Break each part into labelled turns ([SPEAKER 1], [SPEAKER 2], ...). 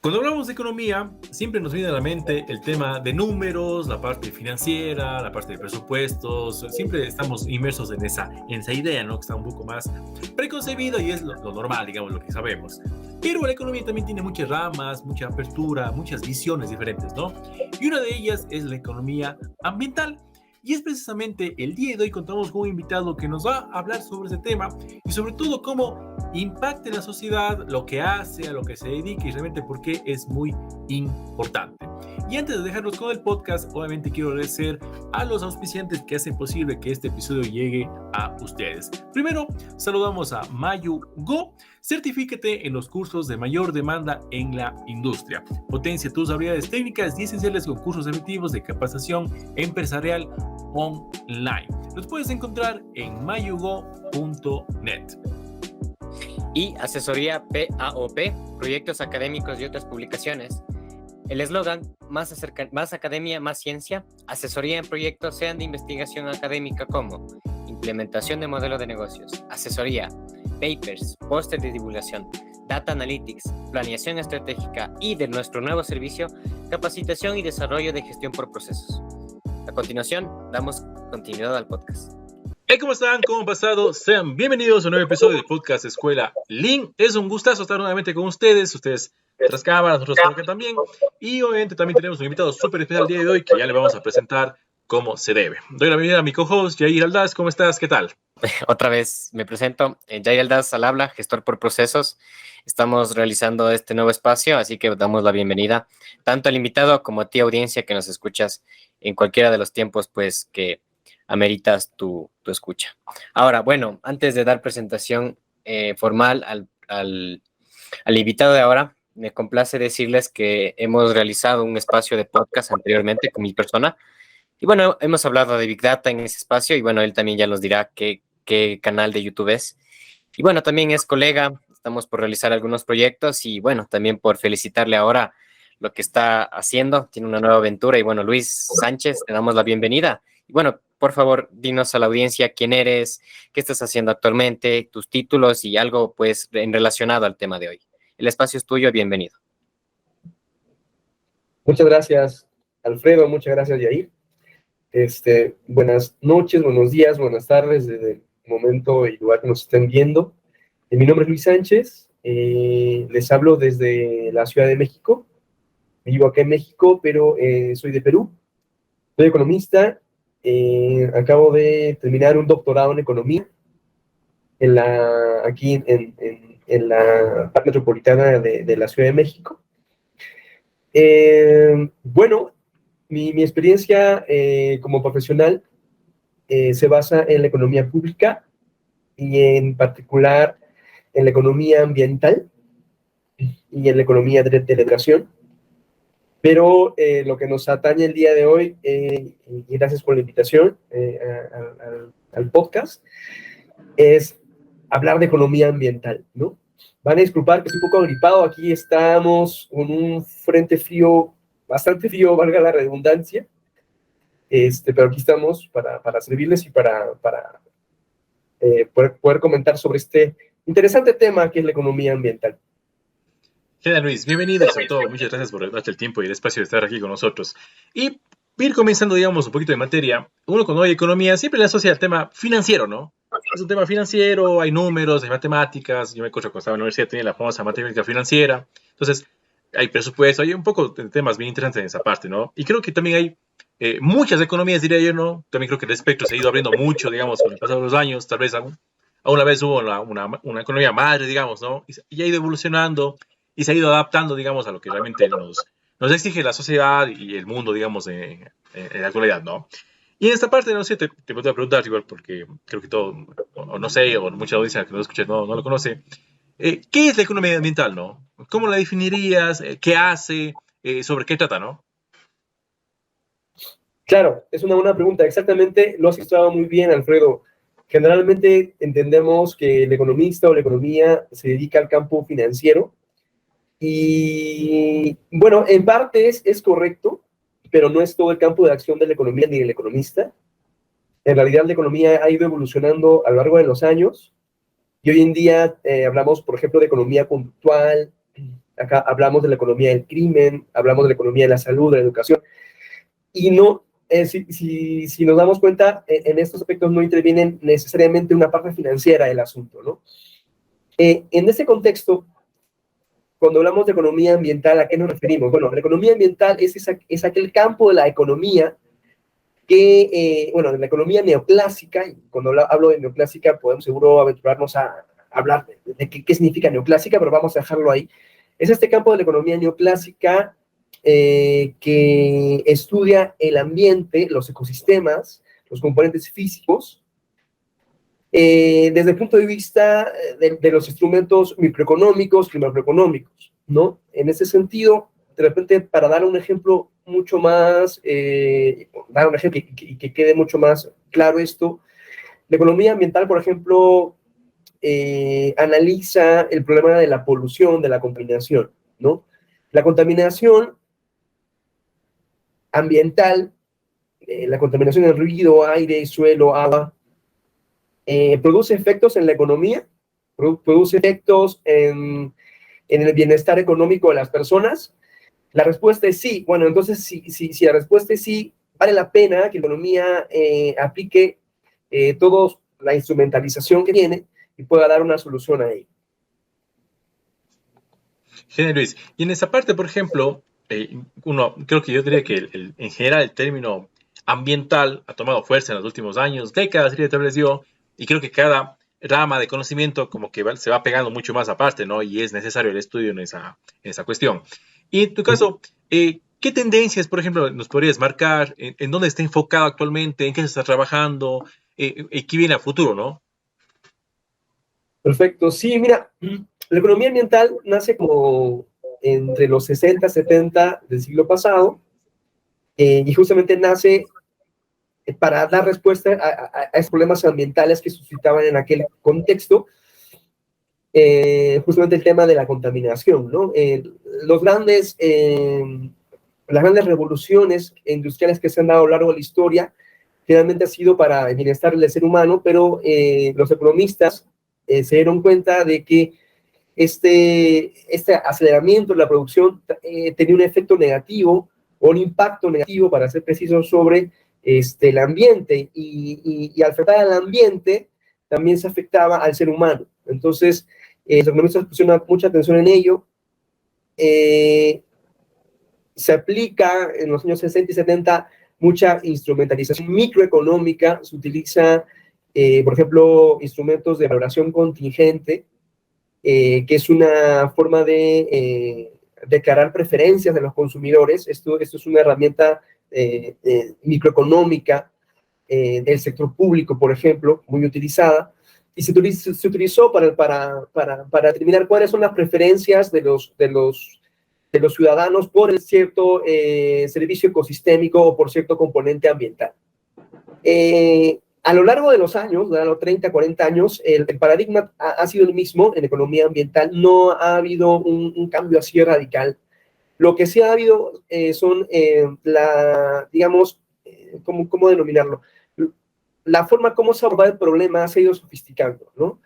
[SPEAKER 1] Cuando hablamos de economía, siempre nos viene a la mente el tema de números, la parte financiera, la parte de presupuestos. Siempre estamos inmersos en esa idea, ¿no? Que está un poco más preconcebida y es lo normal, digamos, lo que sabemos. Pero la economía también tiene muchas ramas, mucha apertura, muchas visiones diferentes, ¿no? Y una de ellas es la economía ambiental. Y es precisamente el día de hoy contamos con un invitado que nos va a hablar sobre ese tema y sobre todo cómo impacta en la sociedad, lo que hace, a lo que se dedica y realmente por qué es muy importante. Y antes de dejarnos con el podcast, obviamente quiero agradecer a los auspiciantes que hacen posible que este episodio llegue a ustedes. Primero, saludamos a MayuGo. Certifícate en los cursos de mayor demanda en la industria. Potencia tus habilidades técnicas y esenciales con cursos efectivos de capacitación empresarial online. Los puedes encontrar en mayugo.net.
[SPEAKER 2] Y asesoría PAOP, proyectos académicos y otras publicaciones. El eslogan, más academia, más ciencia, asesoría en proyectos sean de investigación académica como implementación de modelo de negocios, asesoría, papers, póster de divulgación, data analytics, planeación estratégica y de nuestro nuevo servicio, capacitación y desarrollo de gestión por procesos. A continuación, damos continuidad al podcast.
[SPEAKER 1] Hey, ¿cómo están? ¿Cómo han pasado? Sean bienvenidos a un nuevo episodio del podcast Escuela Lean. Es un gustazo estar nuevamente con ustedes. Ustedes tras cámaras, nosotros por acá también. Y obviamente también tenemos un invitado súper especial el día de hoy que ya le vamos a presentar como se debe. Doy la bienvenida a mi co-host, Jair Aldaz. ¿Cómo estás? ¿Qué tal?
[SPEAKER 2] Otra vez me presento, Jair Aldaz al habla, gestor por procesos. Estamos realizando este nuevo espacio, así que damos la bienvenida tanto al invitado como a ti, audiencia, que nos escuchas en cualquiera de los tiempos, pues, que ameritas tu escucha. Ahora, bueno, antes de dar presentación formal al invitado de ahora, me complace decirles que hemos realizado un espacio de podcast anteriormente con mi persona. Y bueno, hemos hablado de Big Data en ese espacio y bueno, él también ya nos dirá qué canal de YouTube es. Y bueno, también es colega, estamos por realizar algunos proyectos y bueno, también por felicitarle ahora lo que está haciendo, tiene una nueva aventura. Y bueno, Luis Sánchez, te damos la bienvenida. Y bueno, por favor, dinos a la audiencia quién eres, qué estás haciendo actualmente, tus títulos y algo pues en relacionado al tema de hoy. El espacio es tuyo, bienvenido.
[SPEAKER 3] Muchas gracias, Alfredo, muchas gracias, Yair. Buenas noches, buenos días, buenas tardes, desde el momento y lugar que nos estén viendo. Mi nombre es Luis Sánchez, les hablo desde la Ciudad de México. Vivo acá en México, pero soy de Perú. Soy economista, acabo de terminar un doctorado en economía aquí en la parte metropolitana de la Ciudad de México. Bueno, mi experiencia como profesional se basa en la economía pública y en particular en la economía ambiental y en la economía de la educación. Pero lo que nos atañe el día de hoy, y gracias por la invitación al podcast, es hablar de economía ambiental, ¿no? Van a disculpar que estoy un poco agripado. Aquí estamos con un frente frío, bastante frío, valga la redundancia. Pero aquí estamos para servirles y para poder comentar sobre este interesante tema que es la economía ambiental.
[SPEAKER 1] Genial, Luis. Bienvenido y sobre todo muchas gracias por darte el tiempo y el espacio de estar aquí con nosotros. Y ir comenzando, digamos, un poquito de materia. Uno cuando oye economía siempre le asocia al tema financiero, ¿no? Es un tema financiero, hay números, hay matemáticas. Yo me acuerdo cuando estaba en la universidad tenía la famosa matemática financiera. Entonces, hay presupuesto, hay un poco de temas bien interesantes en esa parte, ¿no? Y creo que también hay muchas economías, diría yo, ¿no? También creo que el espectro se ha ido abriendo mucho, digamos, con el pasado de los años. Tal vez alguna vez hubo una economía madre, digamos, ¿no? Y ha ido evolucionando y se ha ido adaptando, digamos, a lo que realmente nos exige la sociedad y el mundo, digamos, en la actualidad, ¿no? Y en esta parte, no sé, te voy a preguntar igual, porque creo que todo, o no sé, o mucha audiencia que nos escucha no lo conoce. ¿Qué es la economía ambiental, no? ¿Cómo la definirías? ¿Qué hace? ¿Sobre qué trata, no?
[SPEAKER 3] Claro, es una buena pregunta. Exactamente, lo has explicado muy bien, Alfredo. Generalmente entendemos que el economista o la economía se dedica al campo financiero. Y bueno, en parte es correcto, pero no es todo el campo de acción de la economía ni del economista. En realidad, la economía ha ido evolucionando a lo largo de los años y hoy en día hablamos, por ejemplo, de economía conductual, acá hablamos de la economía del crimen, hablamos de la economía de la salud, de la educación, y no, si nos damos cuenta, en estos aspectos no intervienen necesariamente una parte financiera del asunto, ¿no? En ese contexto, cuando hablamos de economía ambiental, ¿a qué nos referimos? Bueno, la economía ambiental es aquel campo de la economía que, bueno, de la economía neoclásica, y cuando hablo de neoclásica podemos seguro aventurarnos a hablar de qué significa neoclásica, pero vamos a dejarlo ahí. Es este campo de la economía neoclásica que estudia el ambiente, los ecosistemas, los componentes físicos, desde el punto de vista de los instrumentos microeconómicos y macroeconómicos, ¿no? En ese sentido, de repente, para dar un ejemplo mucho más, dar un ejemplo y que quede mucho más claro esto, la economía ambiental, por ejemplo, analiza el problema de la polución, de la contaminación, ¿no? La contaminación ambiental, la contaminación del ruido, aire, suelo, agua, produce efectos en la economía, produce efectos en el bienestar económico de las personas. La respuesta es sí. Bueno, entonces, si la respuesta es sí, vale la pena que la economía aplique toda la instrumentalización que tiene y pueda dar una solución a ello.
[SPEAKER 1] Genial, Luis. Y en esa parte, por ejemplo, creo que yo diría que en general el término ambiental ha tomado fuerza en los últimos años, décadas, se estableció, y creo que cada rama de conocimiento como que se va pegando mucho más aparte, ¿no? Y es necesario el estudio en esa cuestión. Y en tu caso, ¿qué tendencias, por ejemplo, nos podrías marcar? ¿En dónde está enfocado actualmente? ¿En qué se está trabajando? ¿Qué viene a futuro, no?
[SPEAKER 3] Perfecto. Sí, mira, la economía ambiental nace como entre los 60, 70 del siglo pasado, y justamente nace para dar respuesta a esos problemas ambientales que suscitaban en aquel contexto, justamente el tema de la contaminación, ¿no? Las grandes revoluciones industriales que se han dado a lo largo de la historia finalmente ha sido para el bienestar del ser humano, pero los economistas se dieron cuenta de que este aceleramiento de la producción tenía un efecto negativo o un impacto negativo, para ser preciso, sobre el ambiente, y al afectar al ambiente también se afectaba al ser humano. Entonces, los economistas pusieron mucha atención en ello. Se aplica en los años 60 y 70 mucha instrumentalización microeconómica, se utiliza, por ejemplo, instrumentos de valoración contingente, que es una forma de declarar preferencias de los consumidores. Esto es una herramienta microeconómica del sector público, por ejemplo, muy utilizada, y se utilizó para determinar cuáles son las preferencias de los ciudadanos por el cierto servicio ecosistémico o por cierto componente ambiental. A lo largo de los años, de los 30, 40 años, el paradigma ha sido el mismo en economía ambiental. No ha habido un cambio así radical. Lo que sí ha habido son, digamos, ¿cómo denominarlo? La forma como se aborda el problema se ha ido sofisticando, ¿no?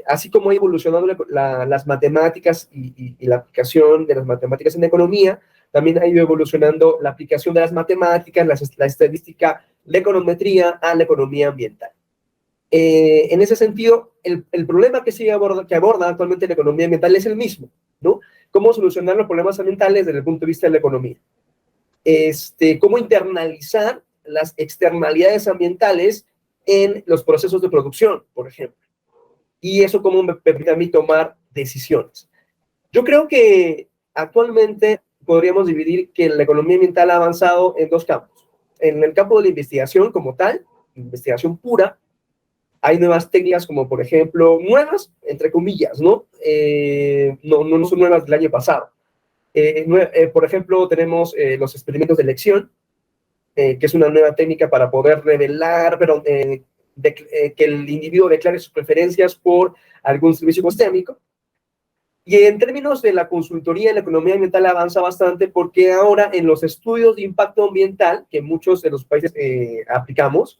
[SPEAKER 3] Así como ha evolucionado las matemáticas y la aplicación de las matemáticas en economía, también ha ido evolucionando la aplicación de las matemáticas, la estadística, la econometría a la economía ambiental. En ese sentido, el problema que aborda actualmente la economía ambiental es el mismo, ¿no? Cómo solucionar los problemas ambientales desde el punto de vista de la economía. Cómo internalizar las externalidades ambientales en los procesos de producción, por ejemplo. Y eso cómo me permite a mí tomar decisiones. Yo creo que actualmente podríamos dividir que la economía ambiental ha avanzado en dos campos. En el campo de la investigación como tal, investigación pura, hay nuevas técnicas como, por ejemplo, nuevas, entre comillas, ¿no? No son nuevas del año pasado. Por ejemplo, tenemos los experimentos de elección, que es una nueva técnica para poder revelar, que el individuo declare sus preferencias por algún servicio ecosistémico. Y en términos de la consultoría en la economía ambiental avanza bastante, porque ahora en los estudios de impacto ambiental, que muchos de los países aplicamos,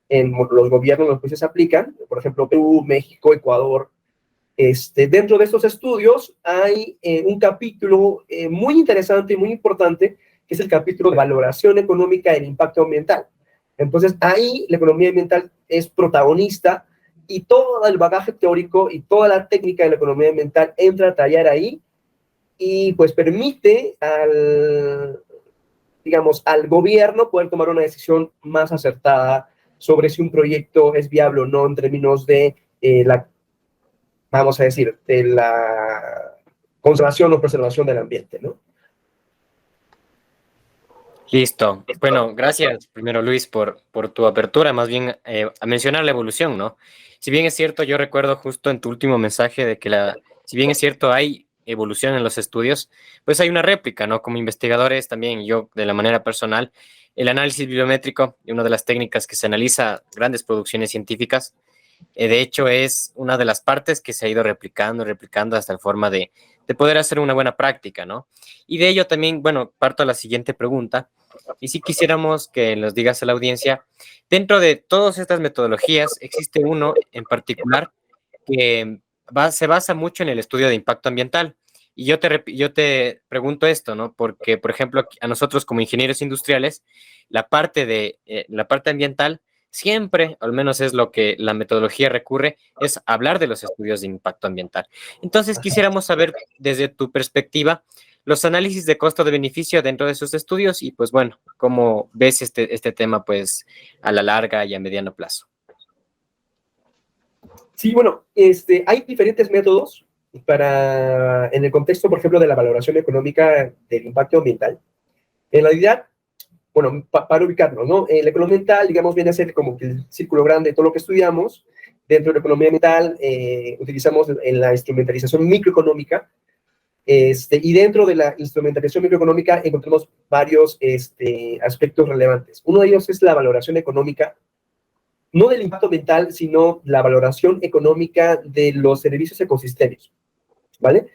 [SPEAKER 3] los gobiernos de los países aplican, por ejemplo, Perú, México, Ecuador, Dentro de estos estudios hay un capítulo muy interesante y muy importante, que es el capítulo de valoración económica del impacto ambiental. Entonces, ahí la economía ambiental es protagonista y todo el bagaje teórico y toda la técnica de la economía ambiental entra a tallar ahí y pues permite digamos, al gobierno poder tomar una decisión más acertada sobre si un proyecto es viable o no en términos de vamos a decir, de la conservación o preservación del ambiente, ¿no?
[SPEAKER 2] Listo. Bueno, gracias primero Luis por tu apertura, más bien a mencionar la evolución, ¿no? Si bien es cierto, yo recuerdo justo en tu último mensaje de que si bien es cierto hay evolución en los estudios, pues hay una réplica, ¿no? Como investigadores también, yo de la manera personal, el análisis bibliométrico, una de las técnicas que se analiza grandes producciones científicas, de hecho es una de las partes que se ha ido replicando hasta la forma de poder hacer una buena práctica, ¿no? Y de ello también, bueno, parto a la siguiente pregunta. Y si quisiéramos que nos digas a la audiencia, dentro de todas estas metodologías, existe uno en particular que se basa mucho en el estudio de impacto ambiental. Y yo te pregunto esto, ¿no? Porque, por ejemplo, a nosotros como ingenieros industriales, la parte ambiental siempre, al menos es lo que la metodología recurre, es hablar de los estudios de impacto ambiental. Entonces, quisiéramos saber desde tu perspectiva los análisis de costo de beneficio dentro de esos estudios y, pues bueno, cómo ves este tema, pues, a la larga y a mediano plazo.
[SPEAKER 3] Sí, bueno, hay diferentes métodos en el contexto, por ejemplo, de la valoración económica del impacto ambiental. En realidad, bueno, para ubicarnos, ¿no? La economía ambiental, digamos, viene a ser como que el círculo grande de todo lo que estudiamos. Dentro de la economía ambiental utilizamos en la instrumentalización microeconómica, y dentro de la instrumentalización microeconómica encontramos varios aspectos relevantes. Uno de ellos es la valoración económica, no del impacto ambiental, sino la valoración económica de los servicios ecosistémicos, ¿vale?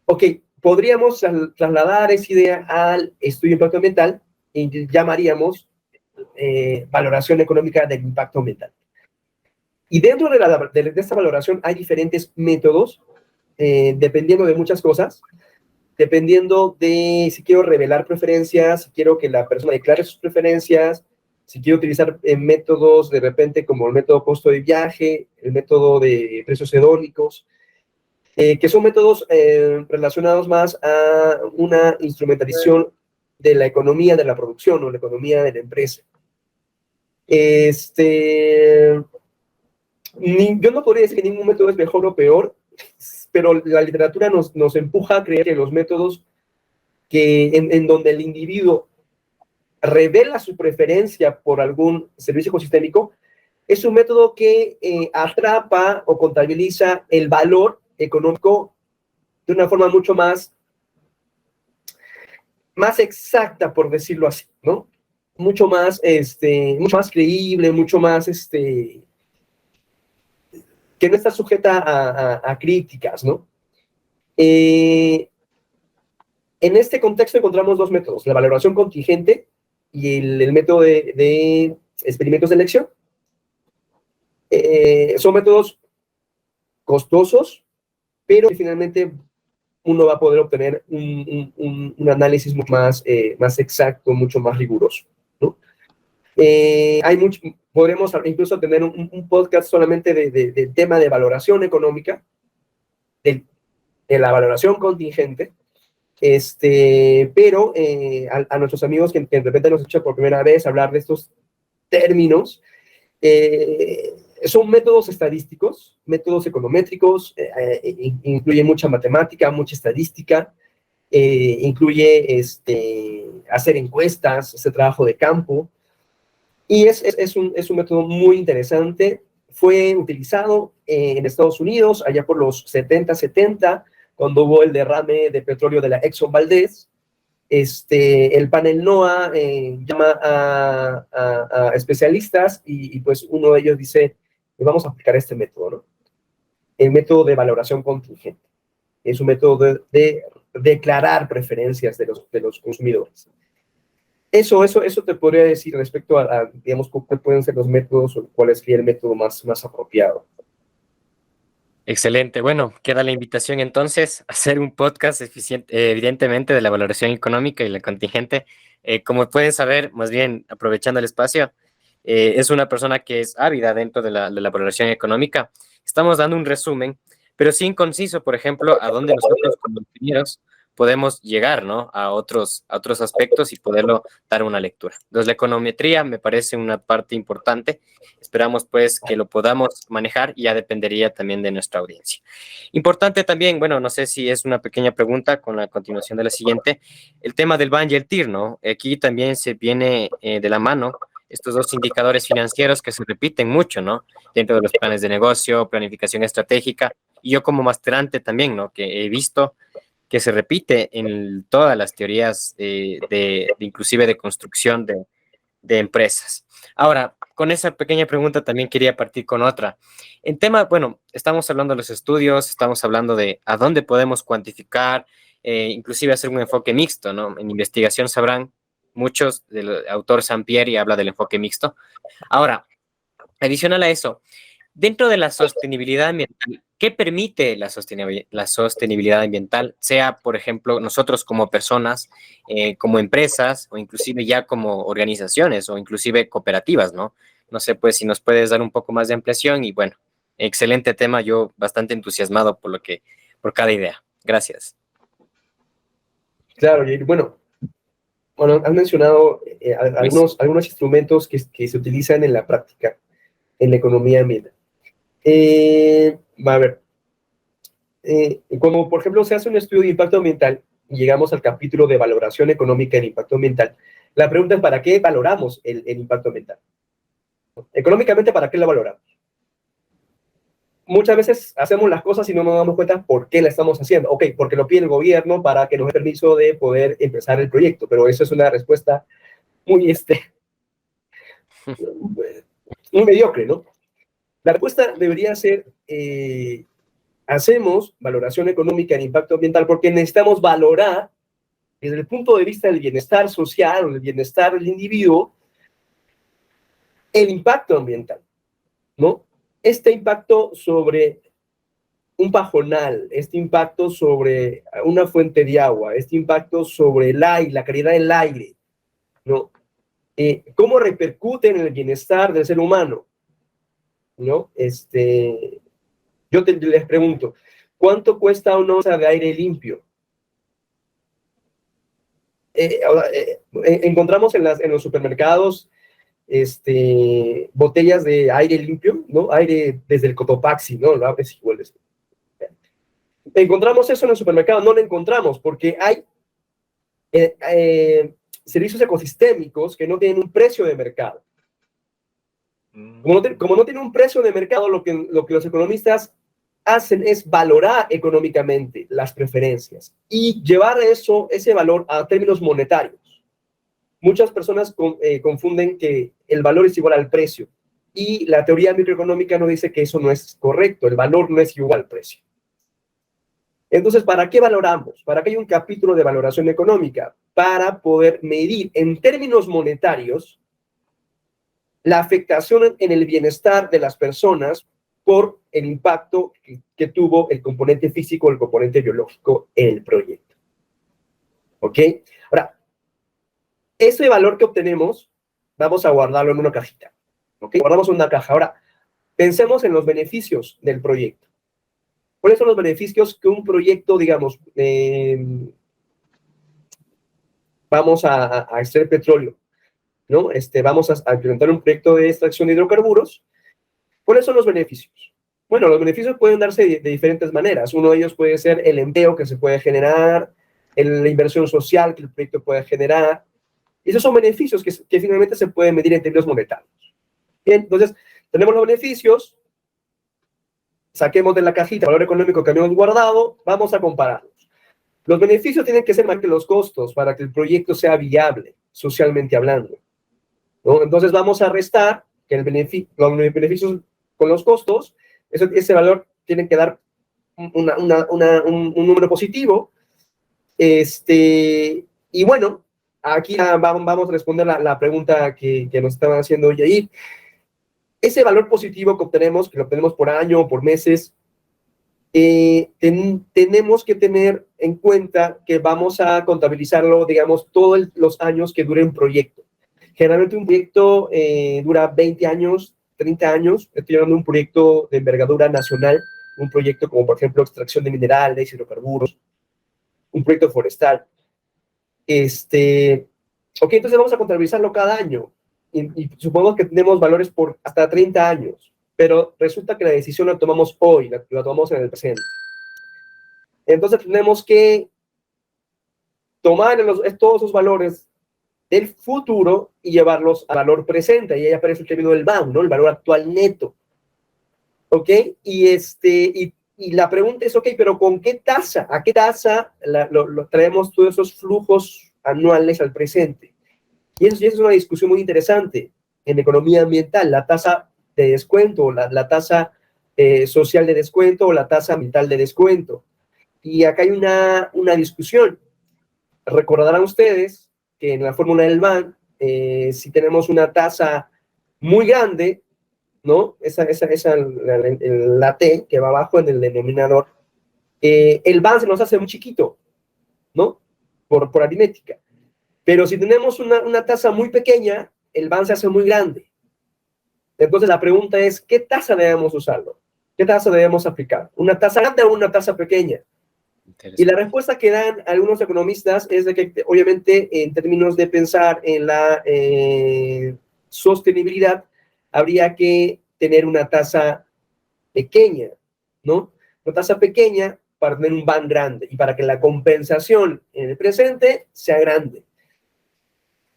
[SPEAKER 3] Ok, podríamos trasladar esa idea al estudio de impacto ambiental y llamaríamos valoración económica del impacto ambiental. Y dentro de esta valoración hay diferentes métodos, dependiendo de muchas cosas, dependiendo de si quiero revelar preferencias, si quiero que la persona declare sus preferencias, si quiero utilizar métodos de repente como el método costo de viaje, el método de precios hedónicos, que son métodos relacionados más a una instrumentalización de la economía de la producción o la economía de la empresa. Yo no podría decir que ningún método es mejor o peor, pero la literatura nos empuja a creer que los métodos en donde el individuo revela su preferencia por algún servicio ecosistémico, es un método que atrapa o contabiliza el valor económico de una forma mucho más exacta, por decirlo así, ¿no? Mucho más creíble, mucho más, que no está sujeta a críticas, ¿no? En este contexto encontramos dos métodos, la valoración contingente y el método de experimentos de elección. Son métodos costosos, pero finalmente uno va a poder obtener un análisis mucho más exacto, mucho más riguroso, ¿no? Podremos incluso tener un podcast solamente del tema de valoración económica, de la valoración contingente, pero a nuestros amigos que de repente nos escuchan por primera vez hablar de estos términos, son métodos estadísticos, métodos econométricos, incluye mucha matemática, mucha estadística, incluye hacer encuestas, hacer trabajo de campo, y es un método muy interesante. Fue utilizado en Estados Unidos allá por los 70, cuando hubo el derrame de petróleo de la Exxon Valdez. El panel NOAA llama a especialistas y pues uno de ellos dice, vamos a aplicar este método, ¿no? El método de valoración contingente. Es un método de declarar preferencias de los consumidores. Eso te podría decir respecto digamos, cuáles pueden ser los métodos o cuál sería el método más apropiado.
[SPEAKER 2] Excelente. Bueno, queda la invitación entonces a hacer un podcast eficiente, evidentemente, de la valoración económica y la contingente. Como pueden saber, más bien aprovechando el espacio, es una persona que es ávida dentro de la valoración económica. Estamos dando un resumen, pero sin conciso, por ejemplo, a dónde nosotros como ingenieros podemos llegar, ¿no? A otros aspectos y poderlo dar una lectura. Entonces, la econometría me parece una parte importante. Esperamos pues que lo podamos manejar y ya dependería también de nuestra audiencia. Importante también, bueno, no sé si es una pequeña pregunta con la continuación de la siguiente, el tema del BAN y el TIR, ¿no? Aquí también se viene de la mano estos dos indicadores financieros que se repiten mucho, ¿no? Dentro de los planes de negocio, planificación estratégica, y yo como masterante también, ¿no? Que he visto que se repite en todas las teorías inclusive de construcción de empresas. Ahora, con esa pequeña pregunta también quería partir con otra. En tema, bueno, estamos hablando de los estudios, estamos hablando de a dónde podemos cuantificar, inclusive hacer un enfoque mixto, ¿no? En investigación sabrán muchos, del autor Sampieri habla del enfoque mixto. Ahora, adicional a eso, dentro de la sostenibilidad ambiental, ¿qué permite la sostenibilidad ambiental? Sea, por ejemplo, nosotros como personas, como empresas, o inclusive ya como organizaciones, o inclusive cooperativas, ¿no? No sé, pues, si nos puedes dar un poco más de ampliación y bueno, excelente tema, yo bastante entusiasmado por cada idea. Gracias.
[SPEAKER 3] Claro, Jair. Bueno, has mencionado
[SPEAKER 2] Luis.
[SPEAKER 3] algunos instrumentos que se utilizan en la práctica, en la economía ambiental. A ver, como por ejemplo se hace un estudio de impacto ambiental y llegamos al capítulo de valoración económica en impacto ambiental, la pregunta es ¿para qué valoramos el impacto ambiental? Económicamente, ¿para qué la valoramos? Muchas veces hacemos las cosas y no nos damos cuenta por qué la estamos haciendo. Ok, porque lo pide el gobierno para que nos dé permiso de poder empezar el proyecto, pero eso es una respuesta muy, muy mediocre, ¿no? La respuesta debería ser, hacemos valoración económica en impacto ambiental porque necesitamos valorar desde el punto de vista del bienestar social o del bienestar del individuo el impacto ambiental, ¿no? Este impacto sobre un pajonal, este impacto sobre una fuente de agua, este impacto sobre el aire, la calidad del aire, ¿no? ¿Cómo repercute en el bienestar del ser humano? ¿No? Yo les pregunto, ¿cuánto cuesta una onza de aire limpio? Encontramos en los supermercados botellas de aire limpio, ¿no? Aire desde el Cotopaxi, ¿no? Lo abres y hueles. Encontramos eso en el supermercado, no lo encontramos porque hay servicios ecosistémicos que no tienen un precio de mercado. Como no tiene un precio de mercado, lo que los economistas hacen es valorar económicamente las preferencias y llevar ese valor a términos monetarios. Muchas personas confunden que el valor es igual al precio y la teoría microeconómica nos dice que eso no es correcto, el valor no es igual al precio. Entonces, ¿para qué valoramos? ¿Para qué hay un capítulo de valoración económica? Para poder medir en términos monetarios la afectación en el bienestar de las personas por el impacto que tuvo el componente físico o el componente biológico en el proyecto. ¿Ok? Ahora, ese valor que obtenemos, vamos a guardarlo en una cajita. ¿Ok? Guardamos una caja. Ahora, pensemos en los beneficios del proyecto. ¿Cuáles son los beneficios que un proyecto, digamos, vamos a extraer petróleo, ¿no? Vamos a implementar un proyecto de extracción de hidrocarburos? ¿Cuáles son los beneficios? Bueno, los beneficios pueden darse de diferentes maneras. Uno de ellos puede ser el empleo que se puede generar, la inversión social que el proyecto puede generar. Esos son beneficios que finalmente se pueden medir en términos monetarios. Bien, entonces, tenemos los beneficios, saquemos de la cajita el valor económico que habíamos guardado, vamos a compararlos. Los beneficios tienen que ser más que los costos para que el proyecto sea viable, socialmente hablando, ¿no? Entonces vamos a restar que los beneficios con los costos, ese valor tiene que dar un número positivo. Y bueno, aquí vamos a responder la pregunta que nos estaban haciendo Yair. Ese valor positivo que lo obtenemos por año o por meses, tenemos que tener en cuenta que vamos a contabilizarlo, digamos, todos los años que dure un proyecto. Generalmente un proyecto dura 20 años, 30 años. Estoy hablando de un proyecto de envergadura nacional, un proyecto como, por ejemplo, extracción de minerales, hidrocarburos, un proyecto forestal. Ok, entonces vamos a contabilizarlo cada año y supongamos que tenemos valores por hasta 30 años, pero resulta que la decisión la tomamos hoy, la tomamos en el presente. Entonces tenemos que tomar todos esos valores del futuro y llevarlos al valor presente. Y ahí aparece el término del BAM, ¿no? El valor actual neto. ¿Ok? Y la pregunta es, ok, pero ¿con qué tasa? ¿A qué tasa traemos todos esos flujos anuales al presente? Y eso es una discusión muy interesante en economía ambiental, la tasa de descuento, la tasa social de descuento o la tasa ambiental de descuento. Y acá hay una discusión. Recordarán ustedes que en la fórmula del BAN, si tenemos una tasa muy grande, ¿no? La T que va abajo en el denominador, el BAN se nos hace muy chiquito, ¿no? Por aritmética. Pero si tenemos una tasa muy pequeña, el BAN se hace muy grande. Entonces la pregunta es, ¿qué tasa debemos usarlo? ¿Qué tasa debemos aplicar? ¿Una tasa grande o una tasa pequeña? Y la respuesta que dan algunos economistas es de que, obviamente, en términos de pensar en la sostenibilidad, habría que tener una tasa pequeña, ¿no? Una tasa pequeña para tener un BAN grande y para que la compensación en el presente sea grande.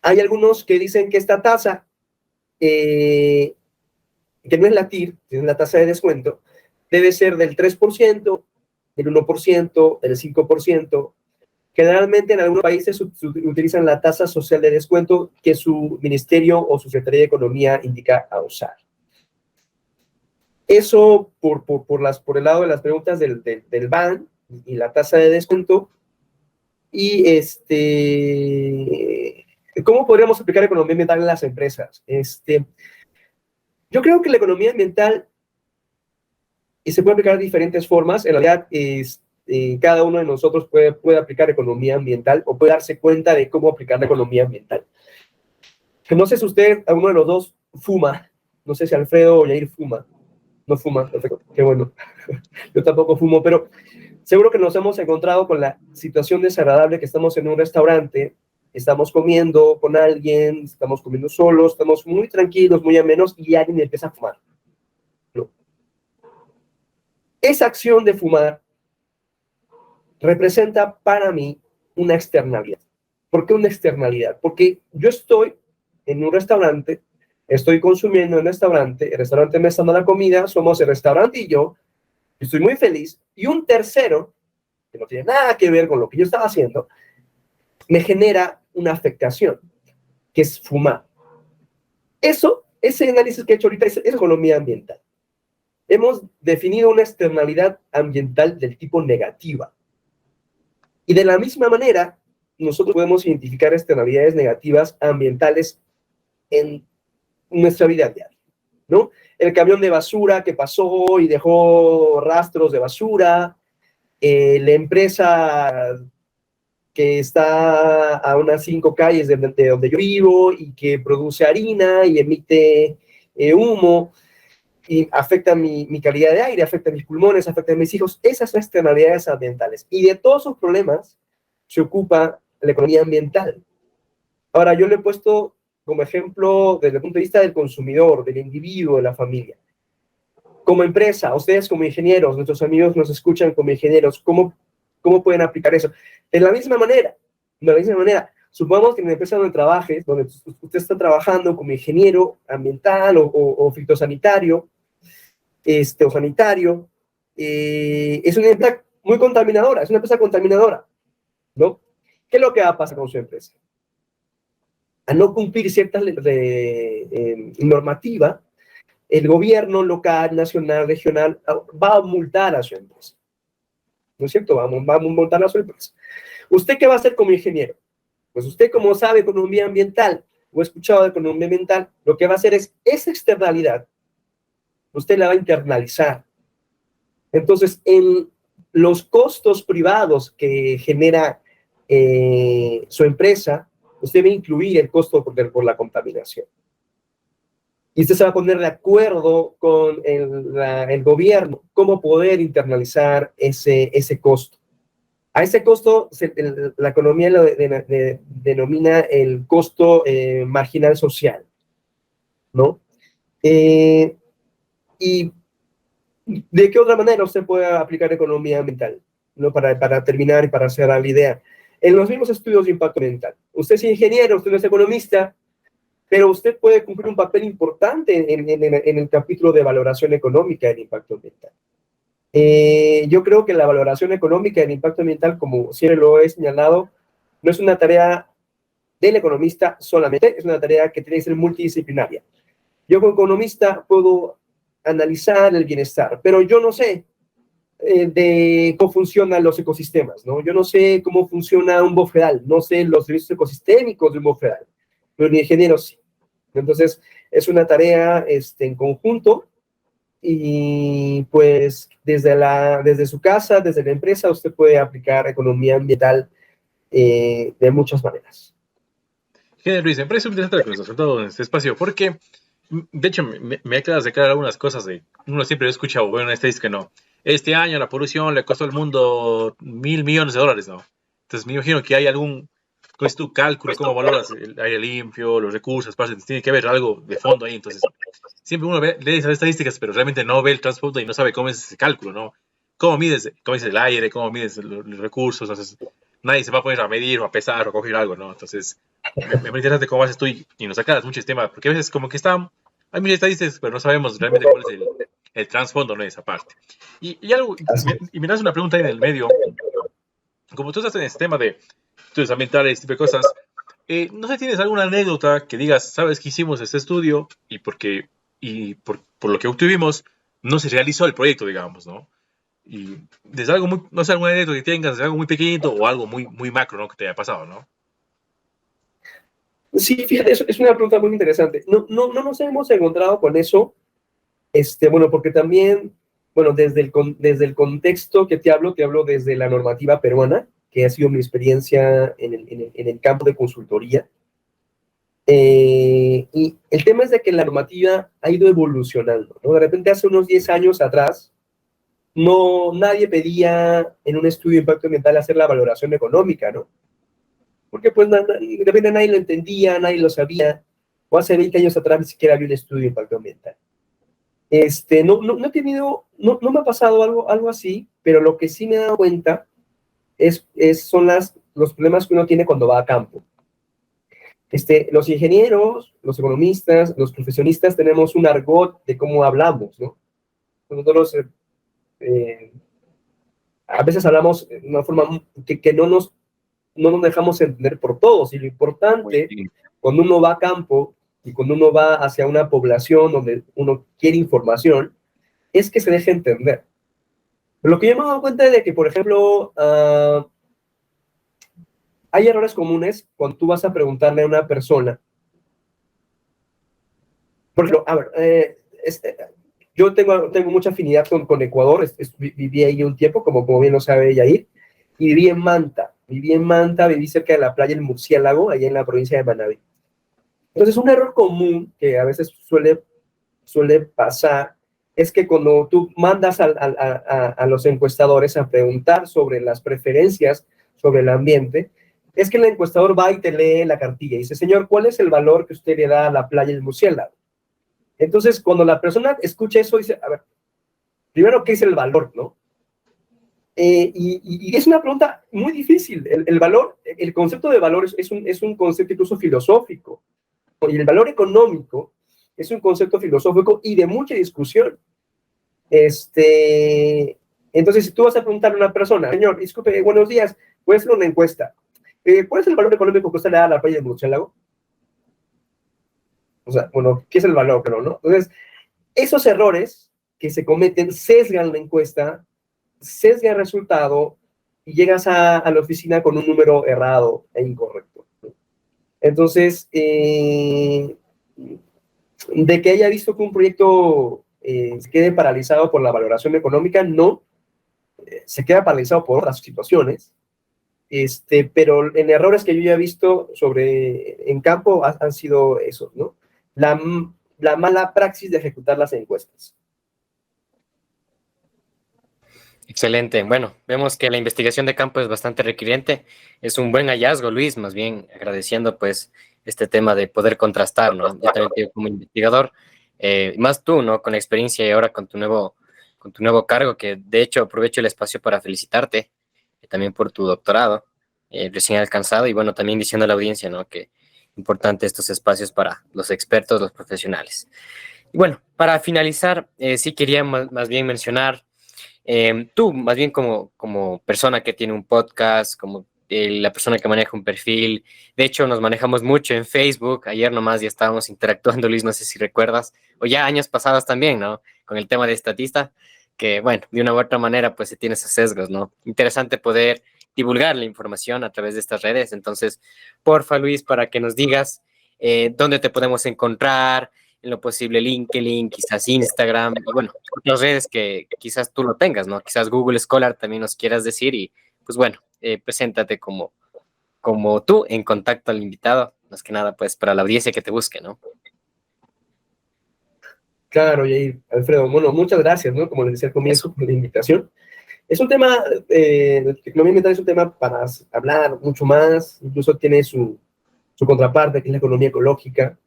[SPEAKER 3] Hay algunos que dicen que esta tasa, que no es la TIR, es la tasa de descuento, debe ser del 3%, del 1%, del 5%. Generalmente en algunos países utilizan la tasa social de descuento que su ministerio o su Secretaría de Economía indica a usar. Eso por el lado de las preguntas del BAN y la tasa de descuento. Y ¿cómo podríamos aplicar economía ambiental en las empresas? Yo creo que la economía ambiental se puede aplicar de diferentes formas. En realidad, cada uno de nosotros puede aplicar economía ambiental o puede darse cuenta de cómo aplicar la economía ambiental. No sé si usted, alguno de los dos, fuma. No sé si Alfredo o Yair fuma. No fuma, perfecto, qué bueno. Yo tampoco fumo, pero seguro que nos hemos encontrado con la situación desagradable que estamos en un restaurante, estamos comiendo con alguien, estamos comiendo solos, estamos muy tranquilos, muy amenos, y alguien empieza a fumar. ¿No? Esa acción de fumar representa para mí una externalidad. ¿Por qué una externalidad? Porque yo estoy en un restaurante, estoy consumiendo en un restaurante, el restaurante me está dando la comida, somos el restaurante y yo estoy muy feliz, y un tercero, que no tiene nada que ver con lo que yo estaba haciendo, me genera una afectación, que es fumar. Ese análisis que he hecho ahorita es economía ambiental. Hemos definido una externalidad ambiental del tipo negativa. Y de la misma manera, nosotros podemos identificar externalidades negativas ambientales en nuestra vida diaria, ¿no? El camión de basura que pasó y dejó rastros de basura, la empresa que está a unas 5 calles de donde yo vivo y que produce harina y emite humo y afecta mi calidad de aire, afecta mis pulmones, afecta a mis hijos. Esas son externalidades ambientales. Y de todos esos problemas se ocupa la economía ambiental. Ahora, yo le he puesto como ejemplo desde el punto de vista del consumidor, del individuo, de la familia. Como empresa, ustedes como ingenieros, nuestros amigos nos escuchan como ingenieros, ¿cómo pueden aplicar eso? De la misma manera, supongamos que en la empresa donde trabajes, donde usted está trabajando como ingeniero ambiental o fitosanitario, o sanitario, es una empresa muy contaminadora, es una empresa contaminadora, ¿no? ¿Qué es lo que va a pasar con su empresa? A no cumplir ciertas normativas, el gobierno local, nacional, regional, va a multar a su empresa. ¿No es cierto? Va a multar a su empresa. ¿Usted qué va a hacer como ingeniero? Pues usted, como sabe economía ambiental, o ha escuchado de economía ambiental, lo que va a hacer es esa externalidad, usted la va a internalizar. Entonces, en los costos privados que genera su empresa, usted va a incluir el costo por la contaminación. Y usted se va a poner de acuerdo con el gobierno cómo poder internalizar ese costo. A ese costo la economía lo denomina el costo marginal social, ¿no? Y ¿de qué otra manera usted puede aplicar economía ambiental? ¿No? Para terminar y para cerrar la idea. En los mismos estudios de impacto ambiental. Usted es ingeniero, usted no es economista, pero usted puede cumplir un papel importante en el capítulo de valoración económica del impacto ambiental. Yo creo que la valoración económica del impacto ambiental, como siempre lo he señalado, no es una tarea del economista solamente, es una tarea que tiene que ser multidisciplinaria. Yo como economista puedo analizar el bienestar, pero yo no sé de cómo funcionan los ecosistemas, ¿no? Yo no sé cómo funciona un bofedal, no sé los servicios ecosistémicos de un bofedal, pero mi ingeniero sí. Entonces, es una tarea en conjunto y pues desde su casa, desde la empresa, usted puede aplicar economía ambiental de muchas maneras.
[SPEAKER 1] Genial, Luis, me parece muy interesante lo que nos has contado en este espacio, porque, de hecho, me acabas de crear algunas cosas de, uno siempre escucha, bueno, una estadística, no, este año la polución le costó al mundo $1.000 millones, ¿no? Entonces me imagino que hay algún, con tu cálculo, cómo valoras el aire limpio, los recursos, tiene que haber algo de fondo ahí, entonces, siempre uno lee esas estadísticas, pero realmente no ve el trasfondo y no sabe cómo es ese cálculo, ¿no? Cómo mides el aire, cómo mides los recursos, entonces, nadie se va a poner a medir o a pesar o a coger algo, ¿no? Entonces, me parece interesante cómo haces tú y nos aclaras mucho el tema, porque a veces como que hay muchas estadísticas, pero no sabemos realmente cuál es el trasfondo, ¿no? De esa parte. Y me das una pregunta ahí en el medio. Como tú estás en este tema de estudios ambientales, este tipo de cosas, no sé si tienes alguna anécdota que digas, sabes que hicimos este estudio y por lo que obtuvimos, no se realizó el proyecto, digamos, ¿no? Y desde algo muy, no sé, alguna anécdota que tengas, desde algo muy pequeñito o algo muy, muy macro, ¿no? Que te haya pasado, ¿no?
[SPEAKER 3] Sí, fíjate, es una pregunta muy interesante. No nos hemos encontrado con eso, bueno, porque también, bueno, desde el contexto que te hablo desde la normativa peruana, que ha sido mi experiencia en el campo de consultoría. Y el tema es de que la normativa ha ido evolucionando, ¿no? De repente, hace unos 10 años atrás, nadie pedía en un estudio de impacto ambiental hacer la valoración económica, ¿no? Porque pues de repente nadie lo entendía, nadie lo sabía, o hace 20 años atrás ni siquiera había un estudio de impacto ambiental. No he tenido, no me ha pasado algo así, pero lo que sí me he dado cuenta son los problemas que uno tiene cuando va a campo. Los ingenieros, los economistas, los profesionistas tenemos un argot de cómo hablamos, ¿no? Nosotros a veces hablamos de una forma que no nos dejamos entender por todos, y lo importante, cuando uno va a campo y cuando uno va hacia una población donde uno quiere información, es que se deje entender. Pero lo que yo me he dado cuenta es de que, por ejemplo, hay errores comunes cuando tú vas a preguntarle a una persona. Por ejemplo, a ver, yo tengo mucha afinidad con Ecuador, viví ahí un tiempo, como bien lo sabe Yair, y viví en Manta, viví cerca de la playa El Murciélago, allá en la provincia de Manabí. Entonces, un error común que a veces suele pasar es que cuando tú mandas a los encuestadores a preguntar sobre las preferencias sobre el ambiente, es que el encuestador va y te lee la cartilla y dice, señor, ¿cuál es el valor que usted le da a la playa El Murciélago? Entonces, cuando la persona escucha eso, dice, a ver, primero, ¿qué es el valor, no? Y es una pregunta muy difícil. El valor, el concepto de valor es un concepto incluso filosófico. Y el valor económico es un concepto filosófico y de mucha discusión. Entonces, si tú vas a preguntarle a una persona, señor, disculpe, buenos días, voy a hacer una encuesta. ¿Cuál es el valor económico que usted le da a la playa de Murciélago? O sea, bueno, ¿qué es el valor? Pero, ¿no? Entonces, esos errores que se cometen sesgan la encuesta, sesga el resultado y llegas a la oficina con un número errado e incorrecto. Entonces, de que haya visto que un proyecto se quede paralizado por la valoración económica, no, se queda paralizado por otras situaciones, pero en errores que yo ya he visto en campo han sido esos, ¿no? La mala praxis de ejecutar las encuestas.
[SPEAKER 2] Excelente. Bueno, vemos que la investigación de campo es bastante requiriente. Es un buen hallazgo, Luis, más bien agradeciendo pues este tema de poder contrastar, ¿no? Yo también te digo, como investigador, más tú, ¿no? Con la experiencia y ahora con tu nuevo cargo, que de hecho aprovecho el espacio para felicitarte también por tu doctorado recién alcanzado y bueno, también diciendo a la audiencia, ¿no? Que importante estos espacios para los expertos, los profesionales. Y bueno, para finalizar, sí quería más bien mencionar tú, más bien como persona que tiene un podcast, como la persona que maneja un perfil, de hecho nos manejamos mucho en Facebook, ayer nomás ya estábamos interactuando, Luis, no sé si recuerdas, o ya años pasados también, ¿no? Con el tema de estatista, que bueno, de una u otra manera pues se tiene esos sesgos, ¿no? Interesante poder divulgar la información a través de estas redes, entonces, porfa, Luis, para que nos digas dónde te podemos encontrar, en lo posible LinkedIn, quizás Instagram, y bueno, otras redes que quizás tú lo tengas, ¿no? Quizás Google Scholar también nos quieras decir y pues bueno, preséntate como tú en contacto al invitado, más que nada pues para la audiencia que te busque, ¿no?
[SPEAKER 3] Claro, Jair, Alfredo, bueno, muchas gracias, ¿no? Como les decía al comienzo, por la invitación. Es un tema, la economía ambiental es un tema para hablar mucho más, incluso tiene su contraparte, que es la economía ecológica.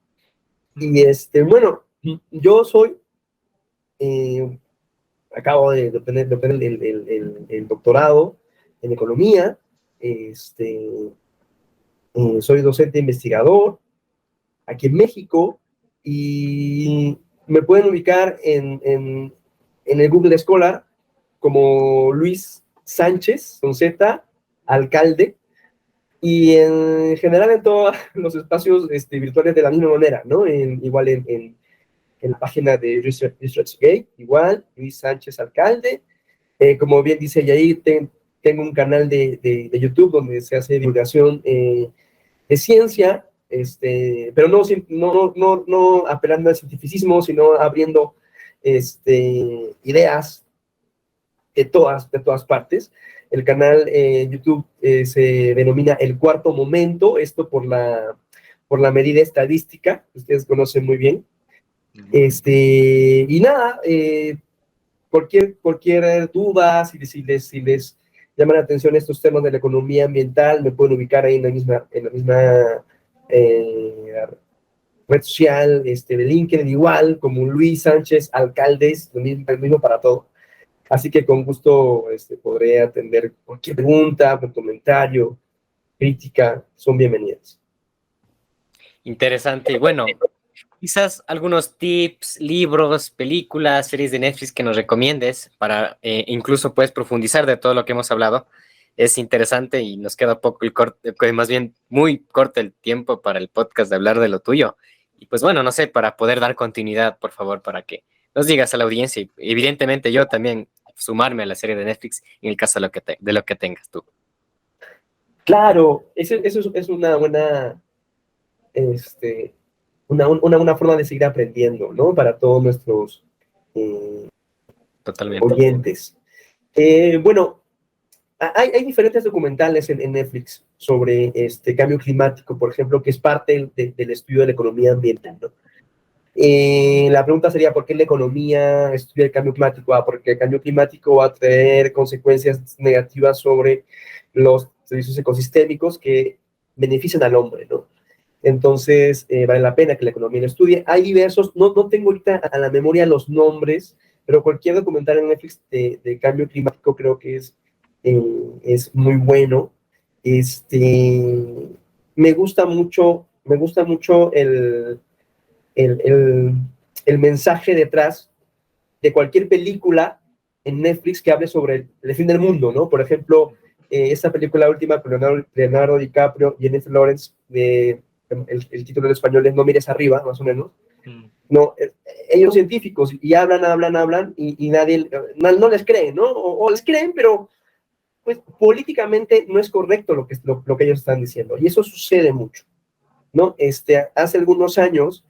[SPEAKER 3] Y bueno, yo acabo de obtener el doctorado en economía, soy docente investigador aquí en México y me pueden ubicar en el Google Scholar como Luis Sánchez, con Z, alcalde, y en general en todos los espacios virtuales de la misma manera, ¿no? Igual en la página de ResearchGate, igual, Luis Sánchez, alcalde. Como bien dice Yair, tengo un canal de YouTube donde se hace divulgación de ciencia, pero no apelando al cientificismo, sino abriendo ideas de todas partes. El canal YouTube se denomina El Cuarto Momento, esto por la medida estadística, que ustedes conocen muy bien. Y nada, cualquier duda, si les llaman la atención estos temas de la economía ambiental, me pueden ubicar ahí en la misma red social, de LinkedIn igual, como Luis Sánchez Alcaldes, el mismo para todo. Así que con gusto podré atender cualquier pregunta, comentario, crítica, son bienvenidas.
[SPEAKER 2] Interesante. Y bueno, quizás algunos tips, libros, películas, series de Netflix que nos recomiendes para incluso puedes profundizar de todo lo que hemos hablado. Es interesante y nos queda poco más bien muy corto el tiempo para el podcast de hablar de lo tuyo. Y pues bueno, no sé, para poder dar continuidad, por favor, para que nos digas a la audiencia y evidentemente yo también sumarme a la serie de Netflix en el caso de lo que tengas tú.
[SPEAKER 3] Claro, eso es una buena, una forma de seguir aprendiendo, ¿no? Para todos nuestros
[SPEAKER 2] Totalmente.
[SPEAKER 3] oyentes. Bueno, hay diferentes documentales en Netflix sobre cambio climático, por ejemplo, que es parte del estudio de la economía ambiental, ¿no? La pregunta sería, ¿por qué la economía estudia el cambio climático? Porque el cambio climático va a traer consecuencias negativas sobre los servicios ecosistémicos que benefician al hombre, ¿no? Entonces, vale la pena que la economía lo estudie. Hay diversos, no tengo ahorita a la memoria los nombres, pero cualquier documental en Netflix de cambio climático creo que es muy bueno. Me gusta mucho el mensaje detrás de cualquier película en Netflix que hable sobre el fin del mundo, ¿no? Por ejemplo, esta película última con Leonardo DiCaprio y Jennifer Lawrence, el título en español es No mires arriba, más o menos. No, ellos científicos y hablan y nadie no les cree, ¿no? O les creen, pero pues políticamente no es correcto lo que ellos están diciendo. Y eso sucede mucho, ¿no? Hace algunos años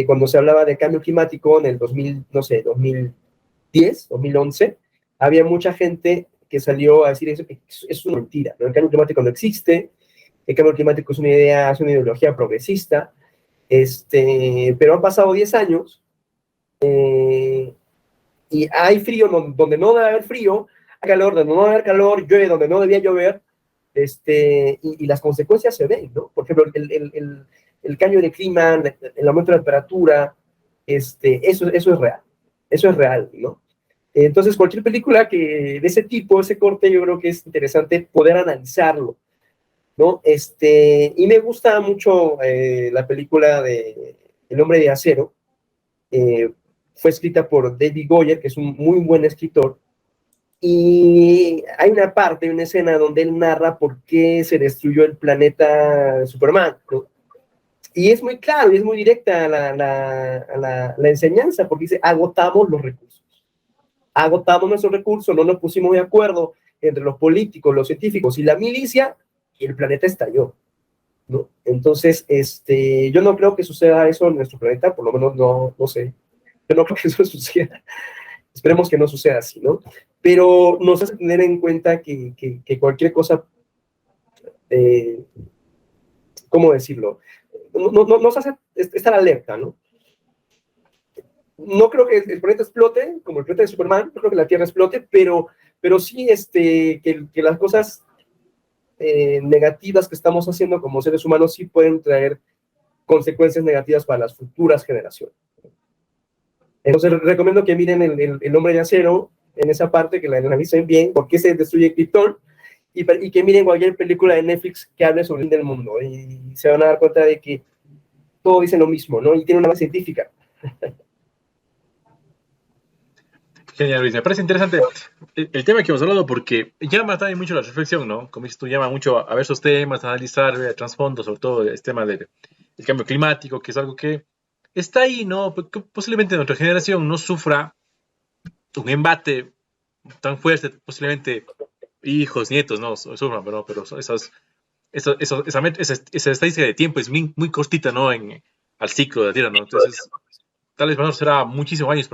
[SPEAKER 3] cuando se hablaba de cambio climático en el 2000, no sé, 2010, 2011, había mucha gente que salió a decir, es una mentira, ¿no? El cambio climático no existe, el cambio climático es una idea, es una ideología progresista, pero han pasado 10 años y hay frío donde no debe haber frío, hay calor donde no debe haber calor, llueve donde no debía llover, y las consecuencias se ven, ¿no? Por ejemplo, el cambio de clima, el aumento de la temperatura, eso es real, ¿no? Entonces, cualquier película de ese tipo, ese corte, yo creo que es interesante poder analizarlo, ¿no? Y me gusta mucho la película de El Hombre de Acero. Fue escrita por David Goyer, que es un muy buen escritor, y hay una escena donde él narra por qué se destruyó el planeta Superman, ¿no? Y es muy claro y es muy directa la enseñanza, porque dice, agotamos los recursos. Agotamos nuestros recursos, no nos pusimos de acuerdo entre los políticos, los científicos y la milicia, y el planeta estalló, ¿no? Entonces, yo no creo que suceda eso en nuestro planeta, por lo menos no sé. Yo no creo que eso suceda. Esperemos que no suceda así, ¿no? Pero nos hace tener en cuenta que cualquier cosa, ¿cómo decirlo? Nos hace estar alerta, ¿no? No creo que el planeta explote, como el planeta de Superman, no creo que la Tierra explote, pero sí que las cosas negativas que estamos haciendo como seres humanos sí pueden traer consecuencias negativas para las futuras generaciones. Entonces recomiendo que miren el Hombre de Acero en esa parte, que la analicen bien, por qué se destruye Krypton, y que miren cualquier película de Netflix que hable sobre el fin del mundo, y se van a dar cuenta de que todo dice lo mismo, ¿no? Y tiene una base científica.
[SPEAKER 1] Genial, Luis. Me parece interesante el tema que hemos hablado porque llama también mucho la reflexión, ¿no? Como dices tú, llama mucho a ver esos temas, a analizar el trasfondo, sobre todo el tema del cambio climático, que es algo que está ahí, ¿no? Posiblemente nuestra generación no sufra un embate tan fuerte, posiblemente hijos, nietos, no sufran, pero esa estadística de tiempo es muy cortita, ¿no? Al ciclo de la Tierra, ¿no? Entonces, tal vez para nosotros será muchísimos años,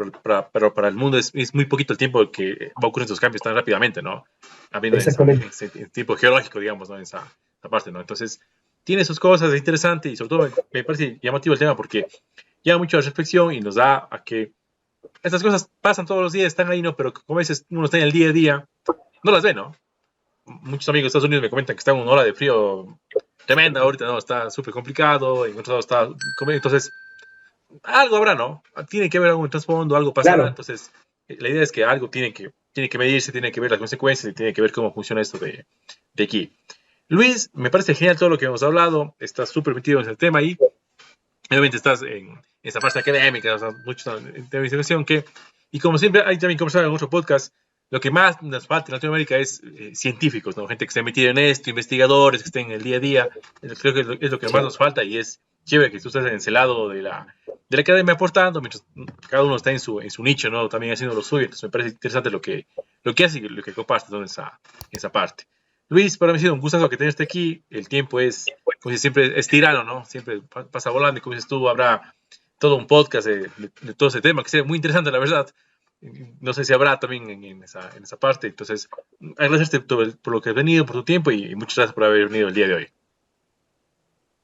[SPEAKER 1] pero para el mundo es muy poquito el tiempo que va a ocurrir estos cambios tan rápidamente, ¿no? Habiendo en tiempo geológico, digamos, ¿no? Esa parte, ¿no? Entonces, tiene sus cosas, es interesante y sobre todo me parece llamativo el tema porque llama mucho a la reflexión y nos da a que estas cosas pasan todos los días, están ahí, ¿no? Pero como a veces uno está en el día a día, no las ve, ¿no? Muchos amigos de Estados Unidos me comentan que está en una ola de frío tremenda ahorita, ¿no? Está súper complicado, en otro lado está... Entonces, algo habrá, ¿no? Tiene que haber algún trasfondo, algo pasará. Claro. Entonces, la idea es que algo tiene que medirse, tiene que ver las consecuencias y tiene que ver cómo funciona esto de aquí. Luis, me parece genial todo lo que hemos hablado. Estás súper metido en el tema y obviamente estás en esa parte académica, o sea, mucho de investigación y como siempre, hay también conversado en otro podcast, lo que más nos falta en Latinoamérica es científicos, ¿no? Gente que esté metida en esto, investigadores que estén en el día a día. Creo que es lo que más nos falta y es chévere que tú estés en ese lado de la academia aportando, mientras cada uno está en su nicho, ¿no? También haciendo lo suyo. Entonces me parece interesante lo que hace y lo que compartes, ¿no? en esa parte. Luis, para mí ha sido un gustazo que tenerte aquí. El tiempo es, como siempre, es tirano, ¿no? Siempre pasa volando y como dices tú, habrá todo un podcast de todo ese tema, que sería muy interesante, la verdad. No sé si habrá también en esa parte. Entonces, agradecerte por lo que has venido, por tu tiempo y muchas gracias por haber venido el día de hoy.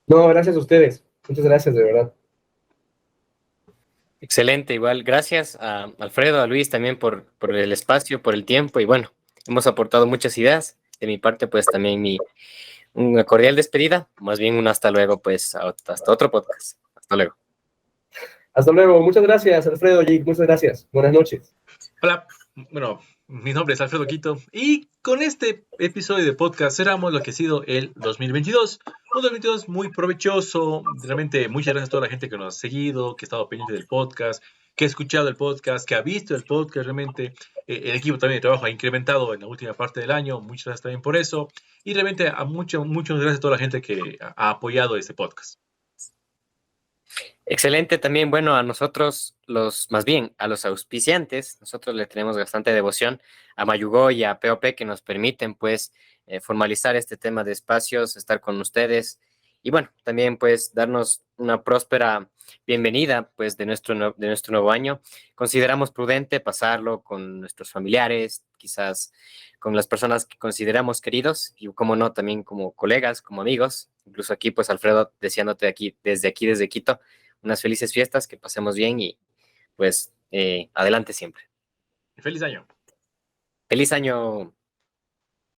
[SPEAKER 3] No, gracias a ustedes. Muchas gracias, de verdad.
[SPEAKER 2] Excelente, igual. Gracias a Alfredo, a Luis también por el espacio, por el tiempo y bueno, hemos aportado muchas ideas. De mi parte, pues también una cordial despedida, más bien un hasta luego, pues hasta otro podcast. Hasta luego.
[SPEAKER 3] Hasta luego. Muchas gracias, Alfredo. Y muchas gracias. Buenas noches.
[SPEAKER 1] Hola. Bueno, mi nombre es Alfredo Quito y con este episodio de podcast cerramos lo que ha sido el 2022. Un 2022 muy provechoso. Realmente muchas gracias a toda la gente que nos ha seguido, que ha estado pendiente del podcast, que ha escuchado el podcast, que ha visto el podcast. Realmente el equipo también de trabajo ha incrementado en la última parte del año. Muchas gracias también por eso. Y realmente muchas gracias a toda la gente que ha apoyado este podcast.
[SPEAKER 2] Excelente también, bueno, a nosotros, más bien, a los auspiciantes, nosotros le tenemos bastante devoción a Mayugó y a POP que nos permiten, pues, formalizar este tema de espacios, estar con ustedes Y bueno, también pues darnos una próspera bienvenida pues de nuestro nuevo año. Consideramos prudente pasarlo con nuestros familiares, quizás con las personas que consideramos queridos y como no, también como colegas, como amigos. Incluso aquí pues Alfredo, deseándote desde Quito, unas felices fiestas, que pasemos bien y pues adelante siempre.
[SPEAKER 1] Feliz año.
[SPEAKER 2] Feliz año.